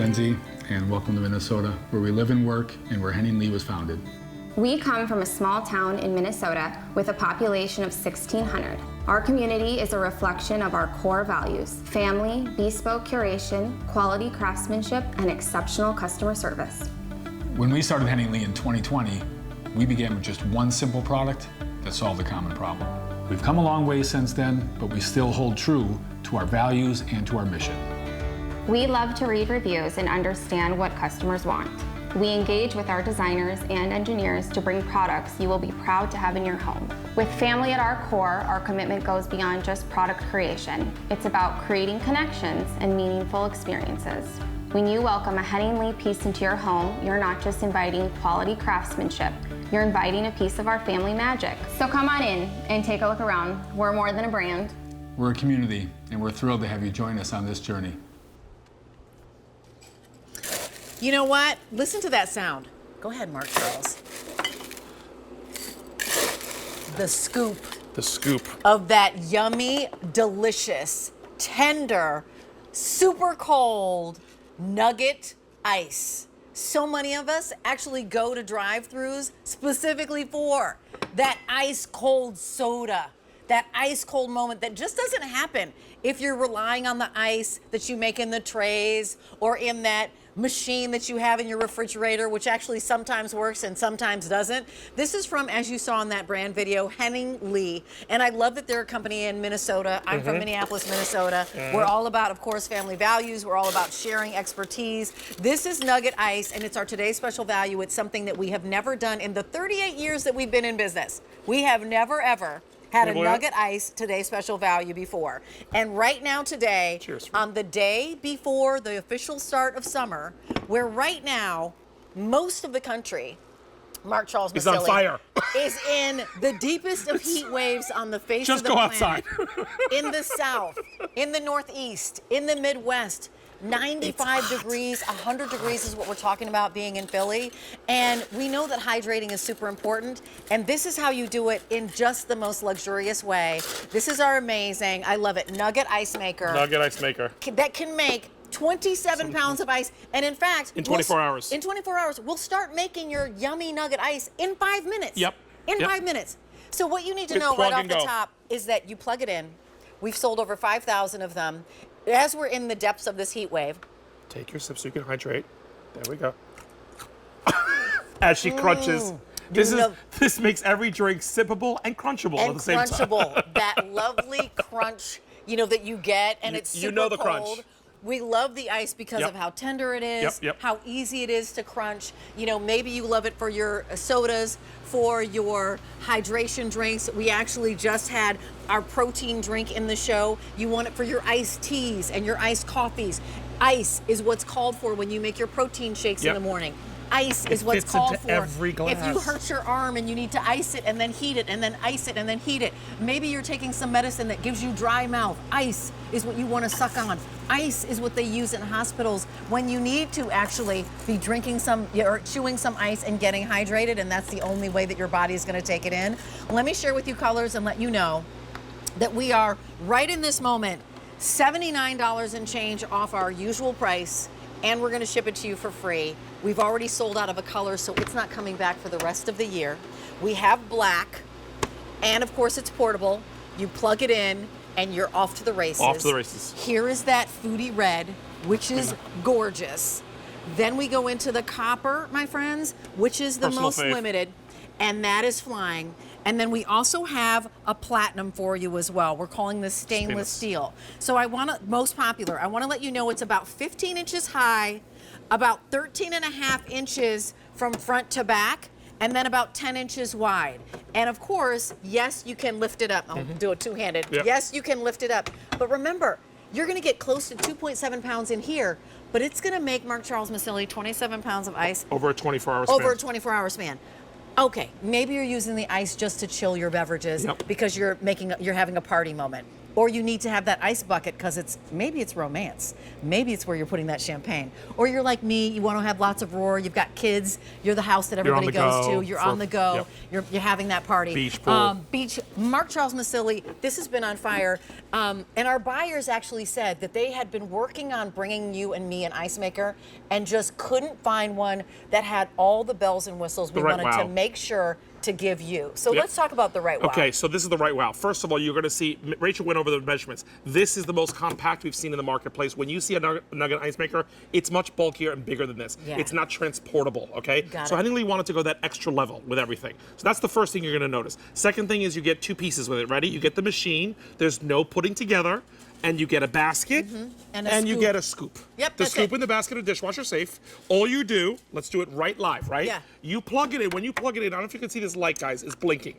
Lindsay, and welcome to Minnesota, where we live and work and where Henning Lee was founded. We come from a small town in Minnesota with a population of 1,600. Our community is a reflection of our core values: family, bespoke curation, quality craftsmanship, and exceptional customer service. When we started Henning Lee in 2020, we began with just one simple product that solved a common problem. We've come a long way since then, but we still hold true to our values and to our mission. We love to read reviews and understand what customers want. We engage with our designers and engineers to bring products you will be proud to have in your home. With family at our core, our commitment goes beyond just product creation. It's about creating connections and meaningful experiences. When you welcome a Henning Lee piece into your home, you're not just inviting quality craftsmanship, you're inviting a piece of our family magic. So come on in and take a look around. We're more than a brand. We're a community, and we're thrilled to have you join us on this journey. You know what? Listen to that sound. Go ahead, Mark Charles. The scoop. The scoop. Of that yummy, delicious, tender, super cold Nugget ice. So many of us actually go to drive-thrus specifically for that ice cold soda. That ice cold moment that just doesn't happen if you're relying on the ice that you make in the trays or in that machine that you have in your refrigerator, which actually sometimes works and sometimes doesn't. This is from, as you saw in that brand video, Henning Lee. And I love that they're a company in Minnesota. I'm from Minneapolis, Minnesota. We're all about, of course, family values. We're all about sharing expertise. This is Nugget Ice, and it's our today's special value. It's something that we have never done in the 38 years that we've been in business. We have never, ever had a Nugget Ice Today Special Value before. And right now today, cheers, on the day before the official start of summer, where right now, most of the country, Mark Charles is on fire. is in the deepest of heat waves on the face of the planet. Just go outside. In the South, in the Northeast, in the Midwest, 95 degrees, 100 degrees is what we're talking about being in Philly. And we know that hydrating is super important. And this is how you do it in just the most luxurious way. This is our amazing, I love it, Nugget Ice Maker. Nugget Ice Maker. That can make 27 pounds of ice. And in fact, in 24 hours. In 24 hours, we'll start making your yummy Nugget Ice in 5 minutes. Yep. In 5 minutes. So what you need to know right off the top is that you plug it in. We've sold over 5,000 of them. As we're in the depths of this heat wave, take your sip so you can hydrate. There we go. As she crunches. This makes every drink sippable and crunchable at the same time. Crunchable. That lovely crunch, that you get, and it's super the cold. crunch. We love the ice because of how tender it is, how easy it is to crunch. Maybe you love it for your sodas, for your hydration drinks. We actually just had our protein drink in the show. You want it for your iced teas and your iced coffees. Ice is what's called for when you make your protein shakes in the morning. Ice is what's called for every glass. if you hurt your arm and you need to ice it and then heat it and then ice it and then heat it. Maybe you're taking some medicine that gives you dry mouth. Ice is what you want to suck on. Ice is what they use in hospitals when you need to actually be drinking some or chewing some ice and getting hydrated, and that's the only way that your body is going to take it in. Let me share with you colors and let you know that we are right in this moment $79 and change off our usual price, and we're going to ship it to you for free. We've already sold out of a color, so it's not coming back for the rest of the year. We have black, and of course it's portable. You plug it in, and you're off to the races. Off to the races. Here is that foodie red, which is gorgeous. Then we go into the copper, my friends, which is the most limited, and that is flying. And then we also have a platinum for you as well. We're calling this stainless steel. So most popular, I want to let you know it's about 15 inches high, about 13 and a half inches from front to back, and then about 10 inches wide. And of course, yes, you can lift it up. I'll do it two-handed. Yep. Yes, you can lift it up. But remember, you're going to get close to 2.7 pounds in here, but it's going to make Mark Charles Masilli 27 pounds of ice. Over a 24-hour span. Over a 24-hour span. Okay, maybe you're using the ice just to chill your beverages because you're having a party moment. or you need to have that ice bucket because maybe it's romance. Maybe it's where you're putting that champagne. Or you're like me, you want to have lots of roar, you've got kids, you're the house that everybody goes to, you're on the go, you're having that party. Beach pool. Mark Charles Masilli, this has been on fire. And our buyers actually said that they had been working on bringing you and me an ice maker and just couldn't find one that had all the bells and whistles we wanted to make sure to give you. So let's talk about the right wow. Okay, so this is the right wow. First of all, you're going to see, Rachel went over the measurements. This is the most compact we've seen in the marketplace. When you see a Nugget ice maker, it's much bulkier and bigger than this. Yeah. It's not transportable, okay? So Henning Lee wanted to go that extra level with everything. So that's the first thing you're going to notice. Second thing is you get 2 pieces with it. Ready? You get the machine. There's no putting together. And you get a basket, and you get a scoop. Yep, the scoop in the basket or dishwasher safe. All you do, let's do it right live, right? Yeah. You plug it in. When you plug it in, I don't know if you can see this light, guys, is blinking.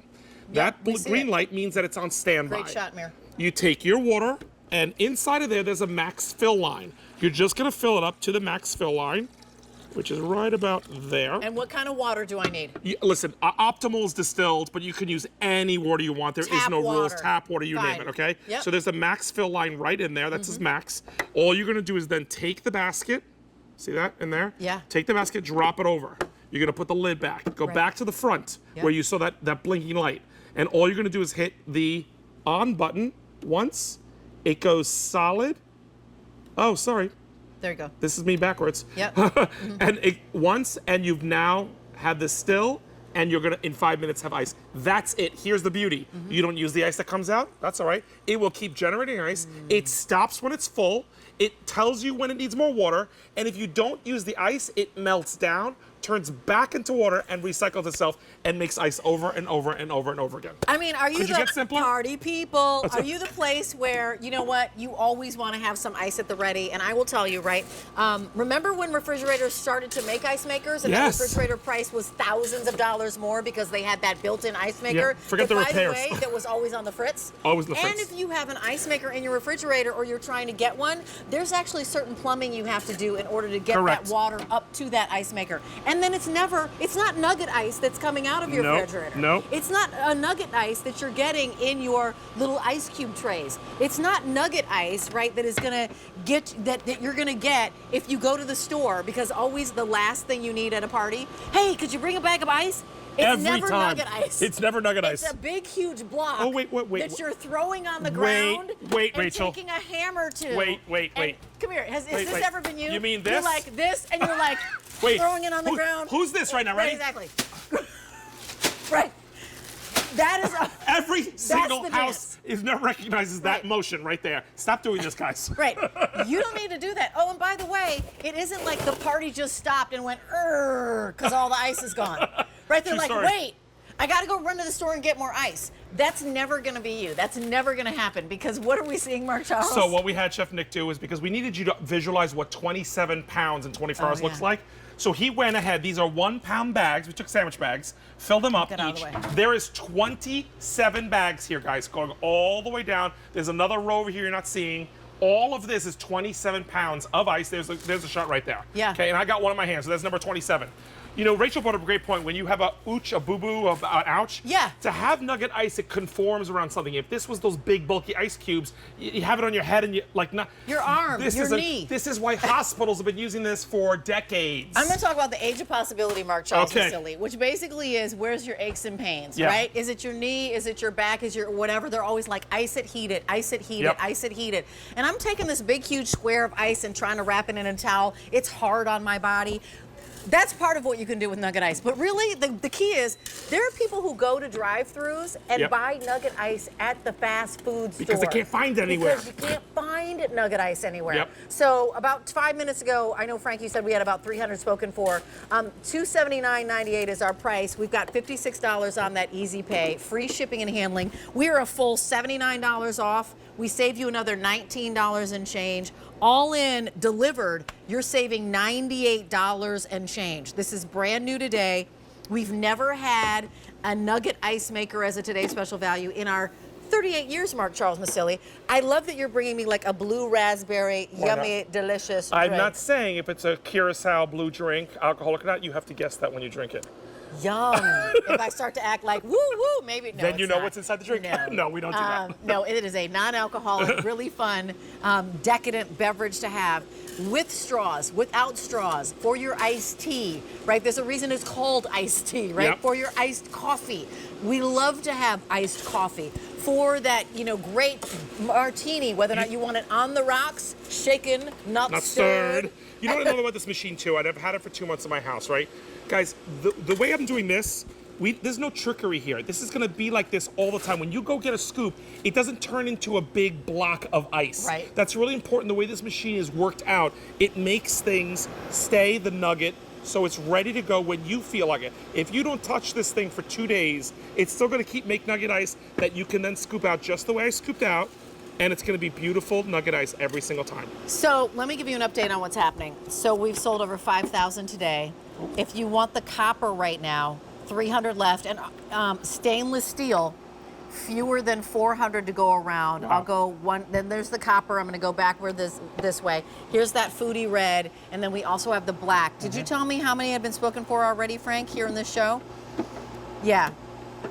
That green light means that it's on standby. Great shot, Mir. You take your water, and inside of there's a max fill line. You're just gonna fill it up to the max fill line, which is right about there. And what kind of water do I need? Listen, optimal is distilled, but you can use any water you want. There is no rules. Tap water, you name it, okay? Yep. So there's a max fill line right in there. That's his max. All you're gonna do is then take the basket. See that in there? Yeah. Take the basket, drop it over. You're gonna put the lid back. Go back to the front where you saw that blinking light. And all you're gonna do is hit the on button once. It goes solid. Oh, sorry. There you go. This is me backwards. Yep. And once, and you've now had this still, and you're gonna, in 5 minutes, have ice. That's it. Here's the beauty. You don't use the ice that comes out. That's all right. It will keep generating ice. It stops when it's full. It tells you when it needs more water. And if you don't use the ice, it melts down, turns back into water, and recycles itself, and makes ice over and over and over and over again. I mean, are you Could you get the simpler? party people? Are you the place where, you know what, you always want to have some ice at the ready? And I will tell you, right, remember when refrigerators started to make ice makers and the refrigerator price was thousands of dollars more because they had that built-in ice maker? Forget the repairs. By the way, that was always on the fritz. Always the And fritz. if you have an ice maker in your refrigerator or you're trying to get one, there's actually certain plumbing you have to do in order to get that water up to that ice maker. And then it's not Nugget ice that's coming out of your refrigerator. Nope. It's not a Nugget ice that you're getting in your little ice cube trays. It's not Nugget ice, right, that is gonna get that you're gonna get if you go to the store, because always the last thing you need at a party, hey, could you bring a bag of ice? It's Every never time. Nugget ice. It's never Nugget ice. It's a big, huge block that you're throwing on the ground wait, and Rachel. taking a hammer to. Wait. Come here. Has this ever been you? You mean this? You're like this, and you're like throwing it on the ground. Who's this right now, ready? Right, exactly. Right. That is every single house never recognizes that motion right there. Stop doing this, guys. Right. You don't need to do that. Oh, and by the way, it isn't like the party just stopped and went, because all the ice is gone. Right? They're like, wait, I got to go run to the store and get more ice. That's never going to be you. That's never going to happen, because what are we seeing, Mark Charles? So what we had Chef Nick do is, because we needed you to visualize what 27 pounds in 24 hours looks like. So he went ahead. These are 1 pound bags. We took sandwich bags, filled them up each. There is 27 bags here, guys, going all the way down. There's another row over here you're not seeing. All of this is 27 pounds of ice. There's a shot right there. Yeah. Okay, and I got one in my hand, so that's number 27. You know, Rachel brought up a great point. When you have a ooch, a boo-boo, an ouch, to have Nugget ice, it conforms around something. If this was those big, bulky ice cubes, you have it on your head and you, like, not... Your arm, your knee. This is why hospitals have been using this for decades. I'm going to talk about the age of possibility, Mark Charles Masilli, which basically is, where's your aches and pains, right? Is it your knee? Is it your back? Is your whatever? They're always like, ice it, heat it, ice it, heat it, ice it, heat it. And I'm taking this big, huge square of ice and trying to wrap it in a towel. It's hard on my body. That's part of what you can do with Nugget ice. But really, the key is, there are people who go to drive-thrus and buy Nugget ice at the fast food store. Because they can't find it anywhere. Because you can't find Nugget ice anywhere. Yep. So about 5 minutes ago, I know, Frank, you said we had about 300 spoken for. $279.98 is our price. We've got $56 on that easy pay, free shipping and handling. We are a full $79 off. We save you another $19 and change. All in, delivered, you're saving $98 and change. This is brand new today. We've never had a Nugget ice maker as a today's special value in our 38 years, Mark Charles Masilli. I love that you're bringing me like a blue raspberry, yummy, delicious drink. I'm not saying if it's a Curacao blue drink, alcoholic or not, you have to guess that when you drink it. Yum. If I start to act like woo woo, maybe no. Then you it's know not. what's inside the drink. No, No, we don't do that. No, it is a non-alcoholic, really fun, decadent beverage to have with straws, without straws, for your iced tea, right? There's a reason it's called iced tea, right? Yep. For your iced coffee. We love to have iced coffee. For that, great martini, whether or not you want it on the rocks, shaken, not stirred. You know what I love about this machine too? I've had it for 2 months in my house, right? Guys, the way I'm doing this, there's no trickery here. This is gonna be like this all the time. When you go get a scoop, it doesn't turn into a big block of ice. Right. That's really important. The way this machine is worked out, it makes things stay the nugget, so it's ready to go when you feel like it. If you don't touch this thing for 2 days, it's still gonna keep make nugget ice that you can then scoop out just the way I scooped out, and it's gonna be beautiful nugget ice every single time. So let me give you an update on what's happening. So we've sold over 5,000 today. If you want the copper right now, 300 left, and stainless steel, fewer than 400 to go around. Wow. I'll go one, then there's the copper. I'm gonna go backward this way. Here's that foodie red, and then we also have the black. Did you tell me how many have been spoken for already, Frank, here in this show? Yeah.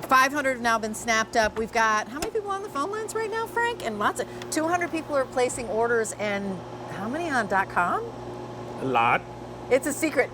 500 have now been snapped up. We've got, how many people on the phone lines right now, Frank? And lots of, 200 people are placing orders, and how many on .com? A lot. It's a secret.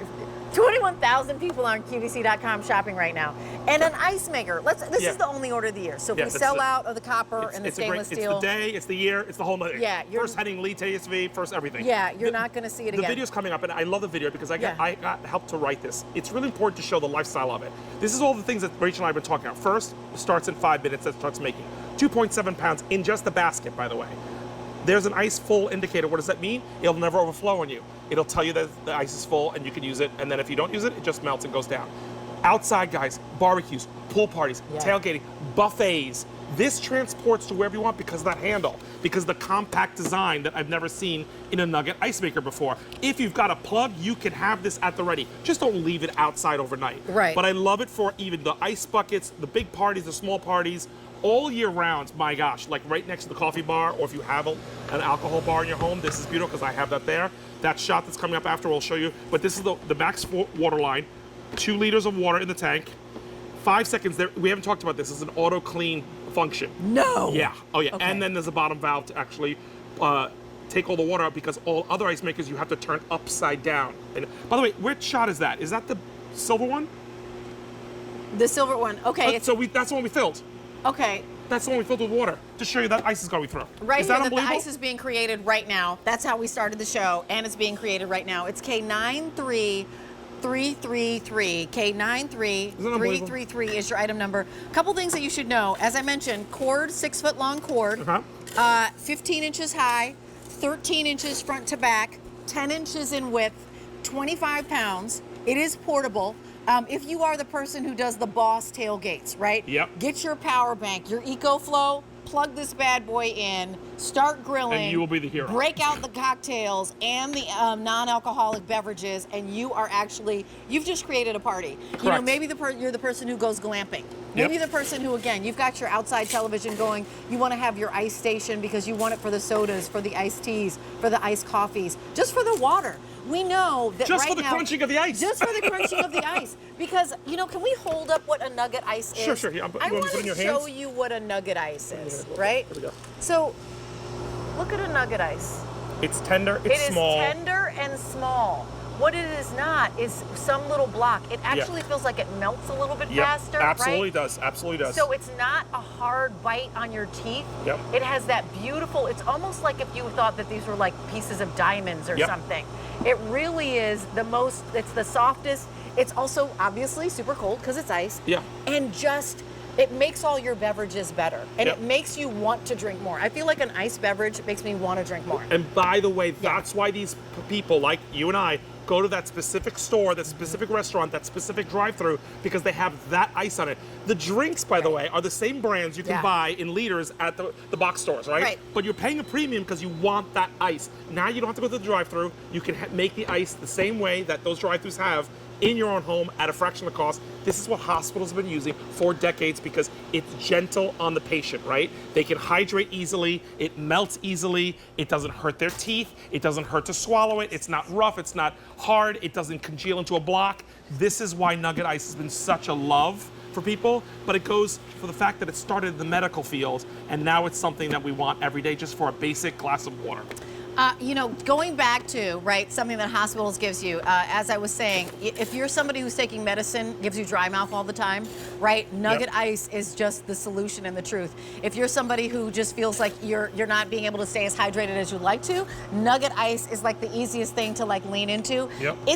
21,000 people on QVC.com shopping right now. And an ice maker. This Yeah. is the only order of the year. So if Yeah, we that's sell it. out of the copper and the stainless steel. It's the day, it's the year, it's the whole nother. Yeah, you're- First Henning Lee TSV, first everything. Yeah, you're not going to see it The again. video's coming up, and I love the video because I got Yeah. help to write this. It's really important to show the lifestyle of it. This is all the things that Rachel and I have been talking about. First, it starts in 5 minutes, that starts making 2.7 pounds in just the basket, by the way. There's an ice full indicator. What does that mean? It'll never overflow on you. It'll tell you that the ice is full and you can use it, and then if you don't use it, it just melts and goes down. Outside, guys, barbecues, pool parties, tailgating, buffets. This transports to wherever you want because of that handle, because of the compact design that I've never seen in a Nugget ice maker before. If you've got a plug, you can have this at the ready. Just don't leave it outside overnight. Right. But I love it for even the ice buckets, the big parties, the small parties, all year round. My gosh, like right next to the coffee bar, or if you have an alcohol bar in your home, this is beautiful because I have that there. That shot that's coming up after, we'll show you. But this is the max water line. 2 liters of water in the tank. 5 seconds there. We haven't talked about this. This is an auto clean function. No. Yeah. Oh yeah. Okay. And then there's a bottom valve to actually take all the water out, because all other ice makers you have to turn upside down. And by the way, which shot is that? Is that the silver one? The silver one. Okay. So that's the one we filled. Okay. That's the one we filled with water to show you that ice is going through. Right Is here, that that the unbelievable? ice is being created right now. That's how we started the show, and it's being created right now. It's K93333. K93333 is your item number. A couple things that you should know. As I mentioned, cord, 6 foot long cord, 15 inches high, 13 inches front to back, 10 inches in width, 25 pounds. It is portable. If you are the person who does the boss tailgates, right? Yep. Get your power bank, your EcoFlow, plug this bad boy in, start grilling. And you will be the hero. Break out the cocktails and the non-alcoholic beverages, and you've just created a party. You know, Correct. maybe you're the person who goes glamping. Maybe Yep. the person who, again, you've got your outside television going, you want to have your ice station because you want it for the sodas, for the iced teas, for the iced coffees, just for the water. We know that Just right for the now, crunching of the ice. Just for the crunching of the ice. Because, can we hold up what a Nugget ice is? Sure. Yeah, I you want want to put it in to your show hands? you what a Nugget ice is, right? Here we go. So, look at a Nugget ice. It's tender, It it's is small. tender and small. What it is not is some little block. It actually feels like it melts a little bit Yep, faster, absolutely right? does. Absolutely does. So it's not a hard bite on your teeth. Yep. It has that beautiful, it's almost like if you thought that these were like pieces of diamonds or Yep. something. It really is it's the softest. It's also obviously super cold because it's ice. Yeah. And it makes all your beverages better. And Yep. it makes you want to drink more. I feel like an ice beverage makes me want to drink more. And by the way, that's why these people like you and I go to that specific store, that specific restaurant, that specific drive-through, because they have that ice on it. The drinks, by the way, are the same brands you can buy in liters at the box stores, right? Right. But you're paying a premium because you want that ice. Now you don't have to go to the drive-through. You can make the ice the same way that those drive-thrus have in your own home at a fraction of the cost. This is what hospitals have been using for decades because it's gentle on the patient, right? They can hydrate easily, it melts easily, it doesn't hurt their teeth, it doesn't hurt to swallow it, it's not rough, it's not hard, it doesn't congeal into a block. This is why Nugget Ice has been such a love for people, but it goes for the fact that it started in the medical field and now it's something that we want every day just for a basic glass of water. You know, going back to, right, something that hospitals gives you, as I was saying, if you're somebody who's taking medicine, gives you dry mouth all the time, right, Nugget Ice is just the solution and the truth. If you're somebody who just feels like you're not being able to stay as hydrated as you'd like to, Nugget Ice is like the easiest thing to like lean into. Yep.